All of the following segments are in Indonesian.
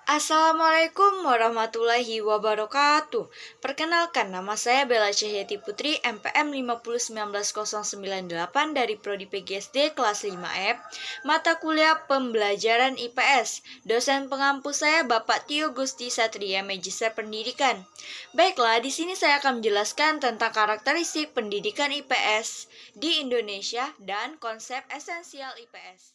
Assalamualaikum warahmatullahi wabarakatuh. Perkenalkan, nama saya Bella Cahyati Putri, MPM 5019098 dari Prodi PGSD kelas 5F, mata kuliah pembelajaran IPS. Dosen pengampu saya Bapak Tio Gusti Satria, Magister Pendidikan. Baiklah, di sini saya akan menjelaskan tentang karakteristik pendidikan IPS di Indonesia dan konsep esensial IPS.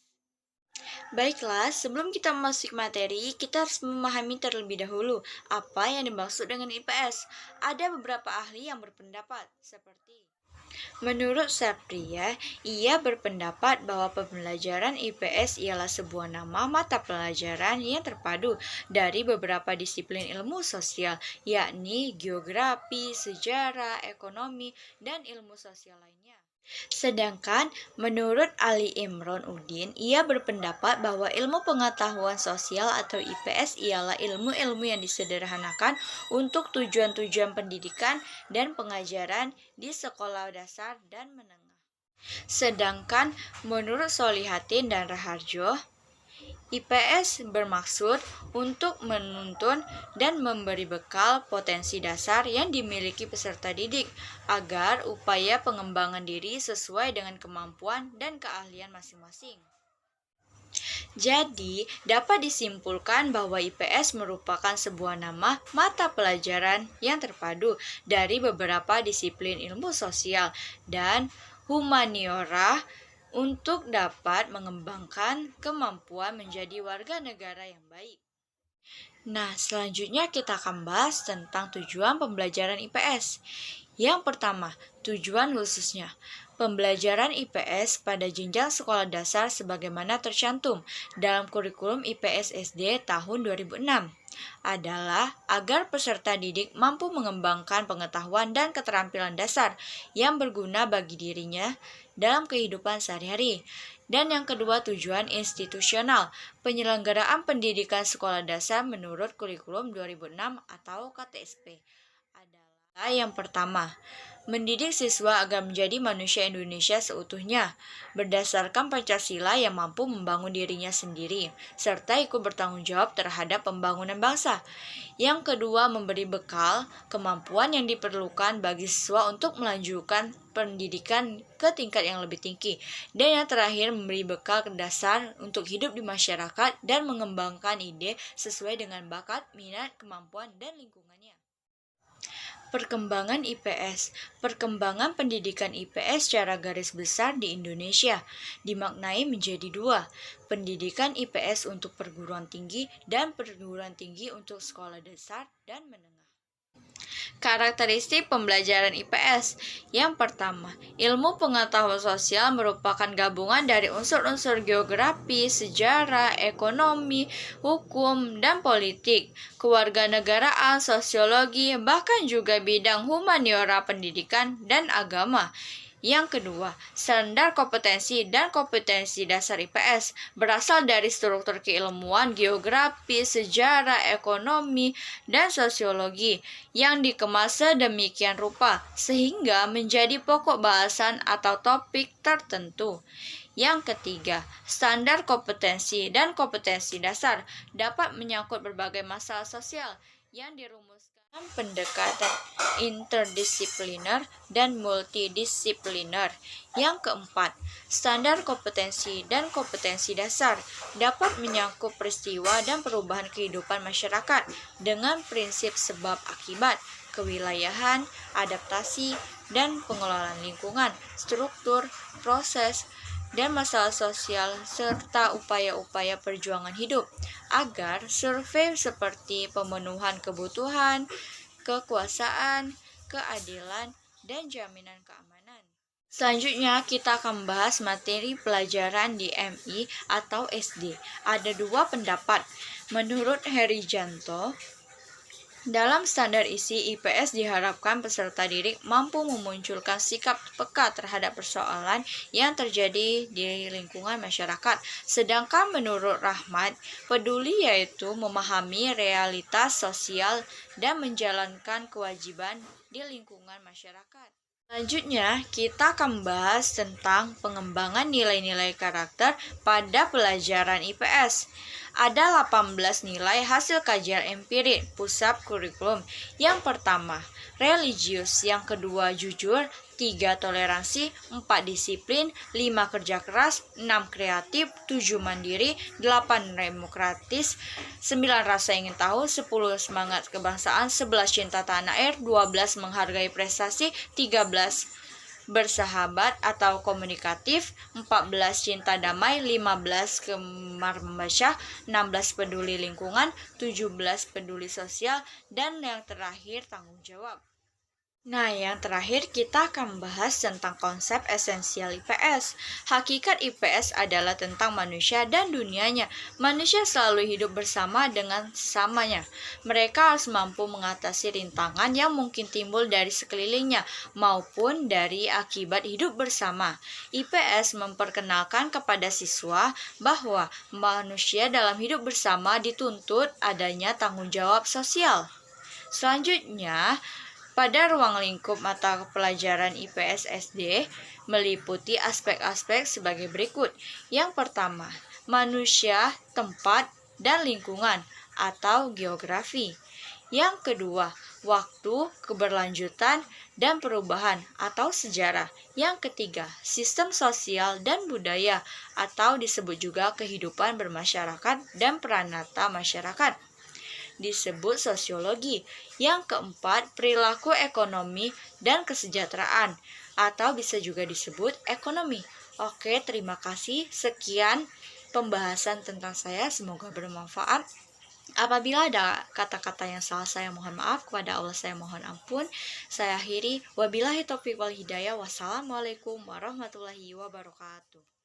Baiklah, sebelum kita masuk materi, kita harus memahami terlebih dahulu apa yang dimaksud dengan IPS. Ada beberapa ahli yang berpendapat seperti menurut Satria, ia berpendapat bahwa pembelajaran IPS ialah sebuah nama mata pelajaran yang terpadu dari beberapa disiplin ilmu sosial, yakni geografi, sejarah, ekonomi, dan ilmu sosial lainnya. Sedangkan menurut Ali Imron Udin, ia berpendapat bahwa ilmu pengetahuan sosial atau IPS ialah ilmu-ilmu yang disederhanakan untuk tujuan-tujuan pendidikan dan pengajaran di sekolah dasar dan menengah. Sedangkan menurut Solihatin dan Raharjo, IPS bermaksud untuk menuntun dan memberi bekal potensi dasar yang dimiliki peserta didik agar upaya pengembangan diri sesuai dengan kemampuan dan keahlian masing-masing. Jadi, dapat disimpulkan bahwa IPS merupakan sebuah nama mata pelajaran yang terpadu dari beberapa disiplin ilmu sosial dan humaniora untuk dapat mengembangkan kemampuan menjadi warga negara yang baik. Nah, selanjutnya kita akan bahas tentang tujuan pembelajaran IPS. Yang pertama, tujuan khususnya. Pembelajaran IPS pada jenjang sekolah dasar sebagaimana tercantum dalam kurikulum IPS SD tahun 2006 adalah agar peserta didik mampu mengembangkan pengetahuan dan keterampilan dasar yang berguna bagi dirinya dalam kehidupan sehari-hari. Dan yang kedua, tujuan institusional, penyelenggaraan pendidikan sekolah dasar menurut kurikulum 2006 atau KTSP adalah yang pertama, mendidik siswa agar menjadi manusia Indonesia seutuhnya, berdasarkan Pancasila yang mampu membangun dirinya sendiri, serta ikut bertanggung jawab terhadap pembangunan bangsa. Yang kedua, memberi bekal kemampuan yang diperlukan bagi siswa untuk melanjutkan pendidikan ke tingkat yang lebih tinggi. Dan yang terakhir, memberi bekal dasar untuk hidup di masyarakat dan mengembangkan ide sesuai dengan bakat, minat, kemampuan, dan lingkungannya. Perkembangan IPS. Perkembangan pendidikan IPS secara garis besar di Indonesia dimaknai menjadi dua, pendidikan IPS untuk perguruan tinggi dan perguruan tinggi untuk sekolah dasar dan menengah. Karakteristik pembelajaran IPS. Yang pertama, ilmu pengetahuan sosial merupakan gabungan dari unsur-unsur geografi, sejarah, ekonomi, hukum, dan politik, kewarganegaraan, sosiologi, bahkan juga bidang humaniora, pendidikan, dan agama. Yang kedua, standar kompetensi dan kompetensi dasar IPS berasal dari struktur keilmuan geografi, sejarah, ekonomi, dan sosiologi yang dikemas sedemikian rupa sehingga menjadi pokok bahasan atau topik tertentu. Yang ketiga, standar kompetensi dan kompetensi dasar dapat menyangkut berbagai masalah sosial yang dirumuskan pendekatan interdisipliner dan multidisipliner. Yang keempat, standar kompetensi dan kompetensi dasar dapat menyangkut peristiwa dan perubahan kehidupan masyarakat dengan prinsip sebab akibat, kewilayahan, adaptasi, dan pengelolaan lingkungan, struktur, proses, dan masalah sosial serta upaya-upaya perjuangan hidup agar survei seperti pemenuhan kebutuhan, kekuasaan, keadilan, dan jaminan keamanan. Selanjutnya kita akan membahas materi pelajaran di MI atau SD. Ada dua pendapat. Menurut Herijanto, dalam standar isi, IPS diharapkan peserta didik mampu memunculkan sikap peka terhadap persoalan yang terjadi di lingkungan masyarakat. Sedangkan menurut Rahmat, peduli yaitu memahami realitas sosial dan menjalankan kewajiban di lingkungan masyarakat. Selanjutnya, kita akan membahas tentang pengembangan nilai-nilai karakter pada pelajaran IPS. Ada 18 nilai hasil kajian empirik pusat kurikulum. Yang pertama, religius. Yang kedua, jujur. 3. Toleransi. 4. Disiplin. 5. Kerja keras. 6. Kreatif. 7. Mandiri. 8. Demokratis. 9. Rasa ingin tahu. 10. Semangat kebangsaan. 11. Cinta tanah air. 12. Menghargai prestasi. 13. Bersahabat atau komunikatif. 14. Cinta damai. 15. Gemar membaca. 16. Peduli lingkungan. 17. Peduli sosial. Dan yang terakhir, tanggung jawab. Nah, yang terakhir kita akan membahas tentang konsep esensial IPS. Hakikat IPS adalah tentang manusia dan dunianya. Manusia selalu hidup bersama dengan sesamanya. Mereka harus mampu mengatasi rintangan yang mungkin timbul dari sekelilingnya maupun dari akibat hidup bersama. IPS memperkenalkan kepada siswa bahwa manusia dalam hidup bersama dituntut adanya tanggung jawab sosial. Selanjutnya, pada ruang lingkup mata pelajaran IPS SD meliputi aspek-aspek sebagai berikut. Yang pertama, manusia, tempat, dan lingkungan atau geografi. Yang kedua, waktu, keberlanjutan, dan perubahan atau sejarah. Yang ketiga, sistem sosial dan budaya atau disebut juga kehidupan bermasyarakat dan peranata masyarakat, disebut sosiologi. Yang keempat, perilaku ekonomi dan kesejahteraan atau bisa juga disebut ekonomi. Oke, terima kasih. Sekian pembahasan tentang saya, semoga bermanfaat. Apabila ada kata-kata yang salah, saya mohon maaf. Kepada Allah saya mohon ampun. Saya akhiri, wabillahi taufiq wal hidayah. Wassalamualaikum warahmatullahi wabarakatuh.